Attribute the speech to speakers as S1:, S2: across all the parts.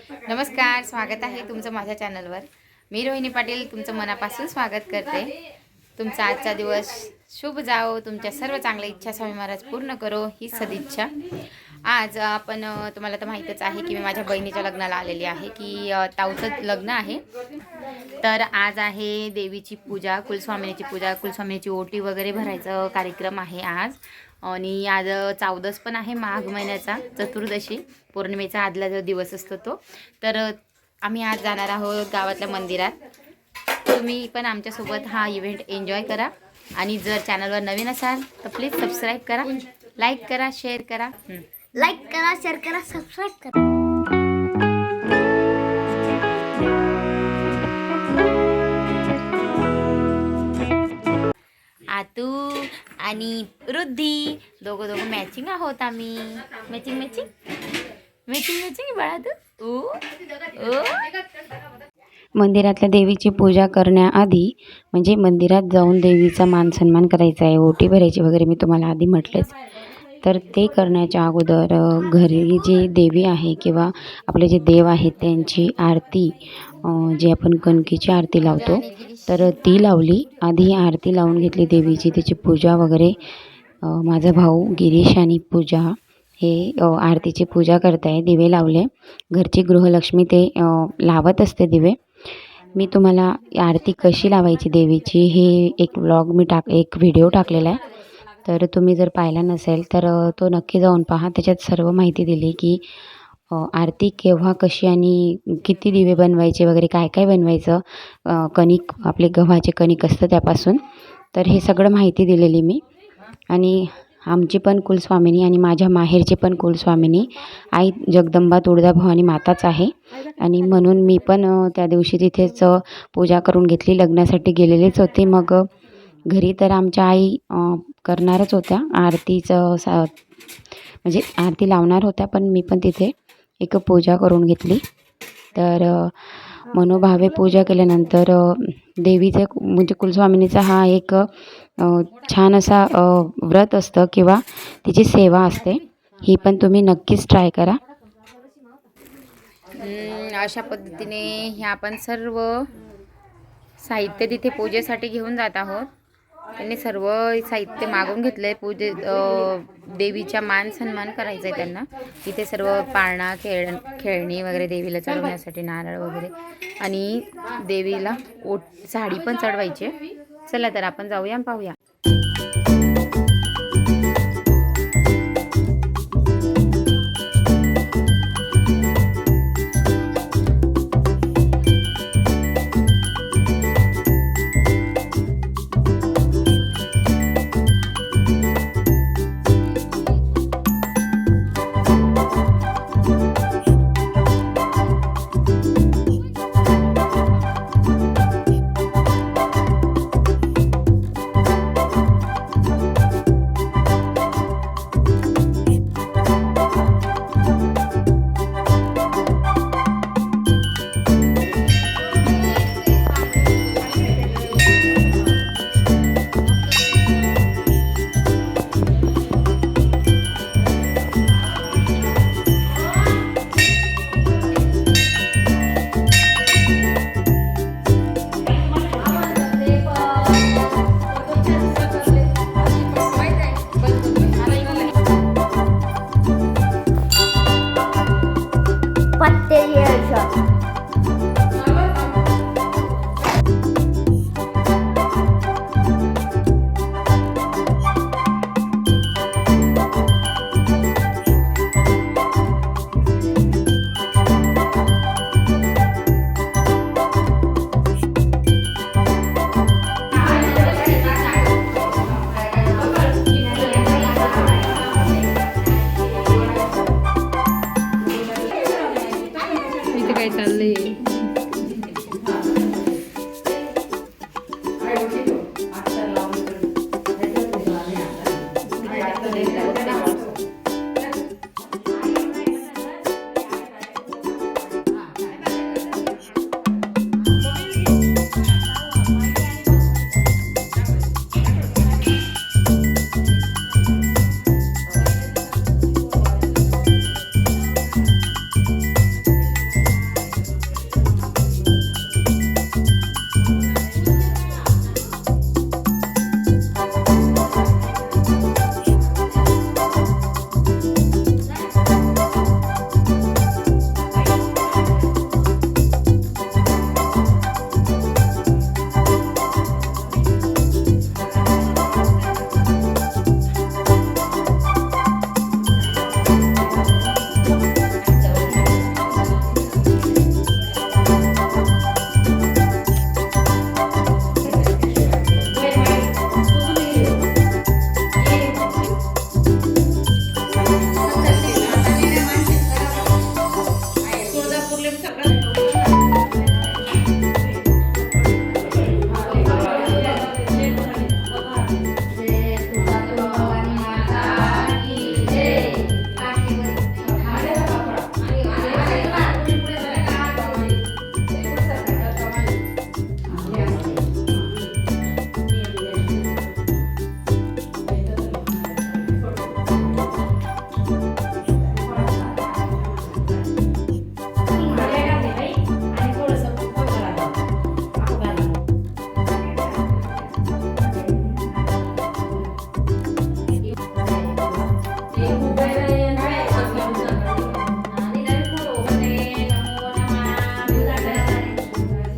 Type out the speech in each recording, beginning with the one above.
S1: नमस्कार, स्वागत आहे तुमचं माझ्या चॅनलवर। मी रोहिणी पाटील तुमचं मनापासून स्वागत करते। तुमचा आजचा दिवस शुभ जाओ, तुमच्या सर्व चांगल्या इच्छा स्वामी महाराज पूर्ण करो ही सदिच्छा। आज आपण तुम्हाला तर माहीतच आहे की मी माझ्या बहिणीच्या लग्नाला आलेली आहे की ताऊचं लग्न आहे। तर आज आहे देवीची पूजा, कुलस्वामिनीची पूजा, कुलस्वामिनीची ओटी वगैरे भरायचं कार्यक्रम आहे आज। आणि आज 14 पण आहे, माघ महिन्याचा चतुर्दशी पौर्णिमेचा आदला जो दिवस असतो तो। तर आम्ही आज जाणार आहोत गावातल्या मंदिरात। तुम्ही पण आमच्यासोबत हा इव्हेंट एन्जॉय करा। आणि जर चॅनलवर नवीन असाल तर प्लीज सबस्क्राईब करा, लाईक करा, शेअर करा,
S2: सबस्क्राईब करा।
S1: आतू आणि रुद्धी दोघं मॅचिंग आहोत आम्ही। मॅचिंग बाळा तू।
S3: मंदिरातल्या देवीची पूजा करण्याआधी म्हणजे मंदिरात जाऊन देवीचा मान सन्मान करायचा आहे, ओटी भरायची वगैरे मी तुम्हाला आधी म्हटलेच। तर ते करण्याच्या अगोदर घरी जी देवी आहे किंवा आपले जे देव आहेत त्यांची आरती, जी आपण कणकीची आरती लावतो तर ती लावली। आधी आरती लावून घेतली देवीची, त्याची पूजा वगैरे। माझा भाऊ गिरीश आणि पूजा हे आरतीची पूजा करत आहे, दिवे लावले। घरची गृहलक्ष्मी ते लावत असते दिवे। मी तुम्हाला आरती कशी लावायची देवीची हे एक एक व्हिडिओ टाकलेला आहे। तर तुम्ही जर पाहिला नसेल तर तो नक्की जाऊन पहा, त्याच्यात सर्व माहिती दिली की आरती केव्हा, कशी आणि किती दिवे बनवायचे वगैरे, काय काय बनवायचं, कणिक आपले गव्हाचे कणिक असतं त्यापासून। तर हे सगळं माहिती दिलेली मी। आणि आमची पण कुलस्वामिनी आणि माझ्या माहेरची पण कुलस्वामिनी आई जगदंबा तुळजाभवानी माताच आहे। आणि म्हणून मी पण त्या दिवशी तिथेच पूजा करून घेतली, लग्नासाठी गेलेलेच होते। मग घरी तर आमच्या आई करणारच होत्या आरतीचं, म्हणजे आरती लावणार होत्या, पण मी पण तिथे एक पूजा करून घेतली। तर मनोभावे पूजा केल्यानंतर देवीचे म्हणजे कुलस्वामिनीचा हा एक छान असा व्रत असतं किंवा तिची सेवा असते। ही पण तुम्ही नक्कीच ट्राय करा।
S1: अशा पद्धतीने हे आपण सर्व साहित्य तिथे पूजेसाठी घेऊन जात आहोत। त्यांनी सर्व साहित्य मागून घेतलंय, देवीचा मान सन्मान करायचा आहे त्यांना। इथे सर्व पाळणा, खेळणी वगैरे देवीला चढवण्यासाठी, नारळ वगैरे, आणि देवीला साडी पण चढवायची। चला तर आपण जाऊया पाहूया। काय चाललंय?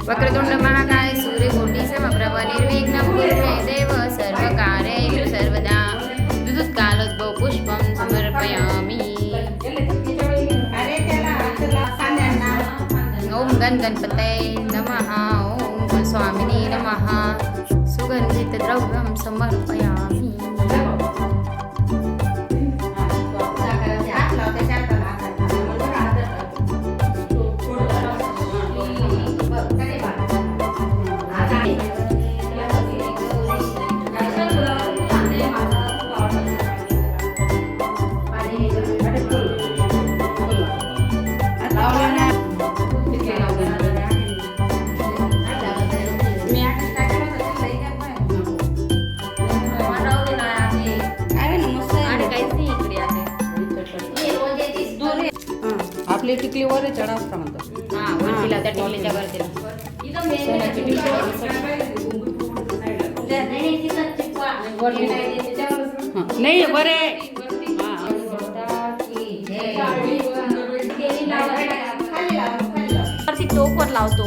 S1: वक्रतुंड महाकाय सूर्यकोटी समप्रभ निर्विघ्नं कुरु मे देव सर्वकार्येषु सर्वदा विद्युत्कालोद्भव पुष्पं समर्पयामि। ओम गणपतये नमः। ओम कुलस्वामिने नमः। सुगन्धितद्रव्यं समर्पयामि।
S2: आपली टिकली वर चढावता म्हणतो.
S1: हा वरतीला त्या टिकलीच्या वरतीला सोन्याची टिकली.
S2: नाही बरे
S1: टोकवर लावतो.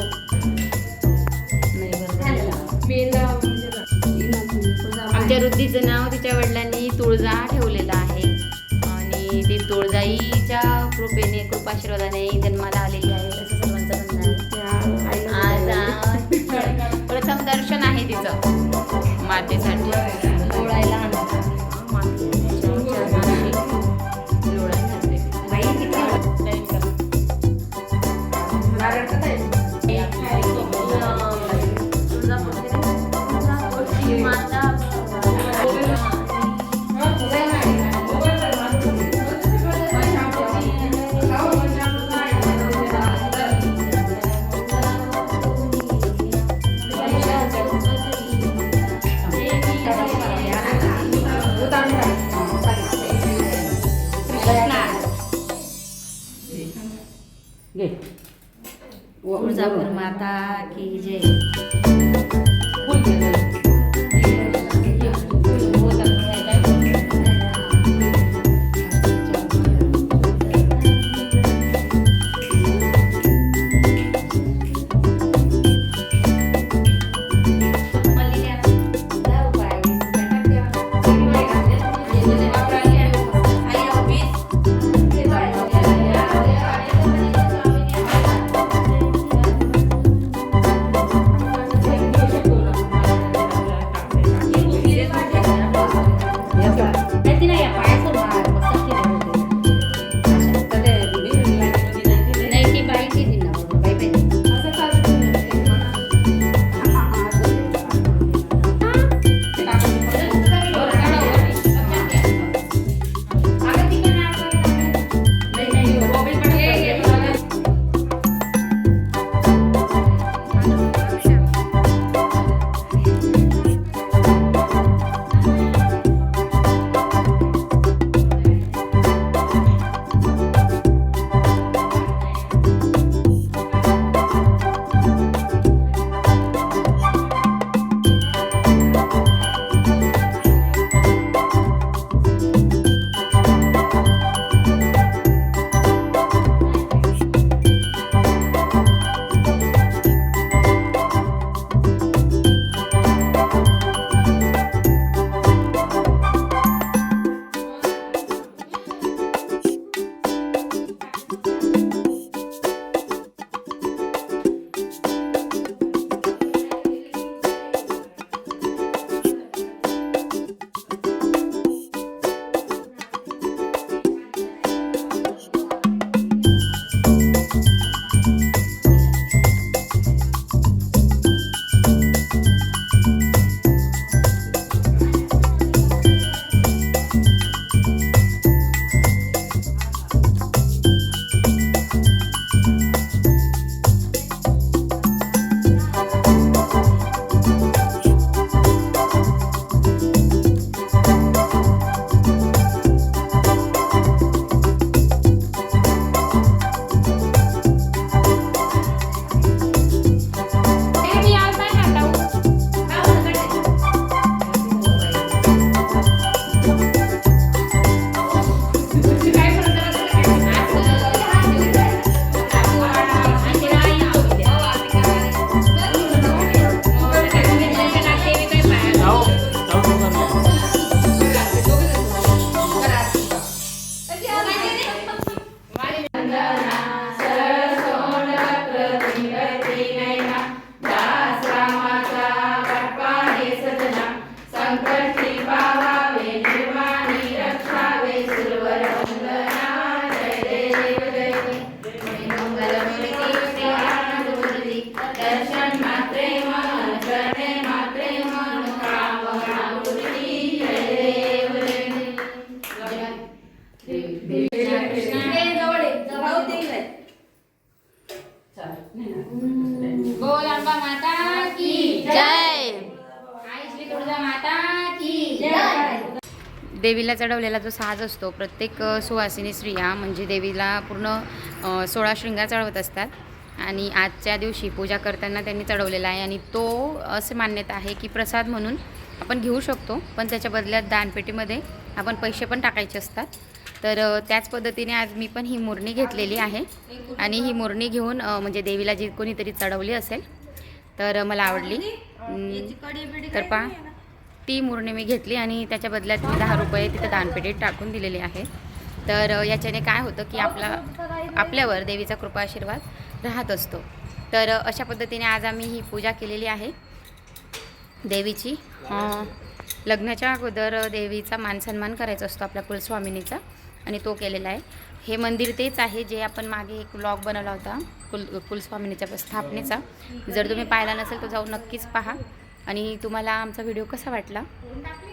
S1: आमच्या रुद्धीचं नाव तिच्या वडिलांनी तुळजा ठेवलेलं आहे आणि ती तुळजाईच्या कृपेने कृपाशीर्वादाने जन्माला आलेली आहे असं सर्वांचं म्हणणं आहे. आज प्रथम दर्शन आहे तिचं मातेसाठी. डोळायला
S2: तुळजापूर
S1: माता की जय. बोल अंबा माता की जय, आई श्री तुळजा माता की जय. देवीला चढवलेला जो साज असतो, प्रत्येक सुवासिनी स्त्रिया म्हणजे देवीला पूर्ण 16 शृंगार चढवत असतात. आणि आजच्या दिवशी पूजा करताना त्यांनी चढवलेला आहे. आणि तो असे मान्यता आहे की प्रसाद म्हणून आपण घेऊ शकतो, पण त्याच्या बदल्यात दानपेटीमध्ये आपण पैसे पण टाकायचे असतात. तर त्याच पद्धतीने आज मी पण ही मुरणी घेतलेली आहे. आणि ही मुरणी घेऊन म्हणजे देवीला जी कोणीतरी चढवली असेल तर मला आवडली. तर पहा, ती मुरणी मी घेतली आणि त्याच्या बदल्यात मी 10 रुपये तिथे दानपेटीत टाकून दिलेले आहे. तर याच्याने काय होतं की आपल्यावर देवीचा कृपा आशीर्वाद राहत असतो. तर अशा पद्धतीने आज आम्ही ही पूजा केलेली आहे देवीची. लग्नाच्या अगोदर देवीचा मानसन्मान करायचा असतो आपल्या कुलस्वामिनीचा, आणि तो केलेला आहे. हे मंदिर तेच आहे जे आपण मागे एक व्लॉग बनवला होता कुलस्वामिनीच्या स्थापनेचा. जर तुम्ही पाहिला नसेल तर जाऊन नक्कीच पहा. आणि तुम्हाला आमचा व्हिडिओ कसा वाटला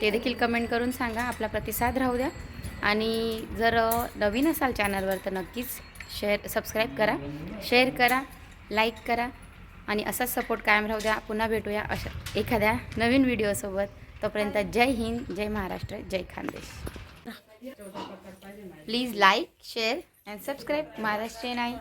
S1: ते देखील कमेंट करून सांगा. आपला प्रतिसाद राहू द्या. आणि जर नवीन असाल चॅनलवर तर नक्कीच सबस्क्राईब करा, शेअर करा, लाईक करा आणि असाच सपोर्ट कायम राहू द्या. पुन्हा भेटूया अशा एखाद्या नवीन व्हिडिओसोबत. तोपर्यंत जय हिंद, जय महाराष्ट्र, जय Khandesh. Please like, share and subscribe Maharashtrian I.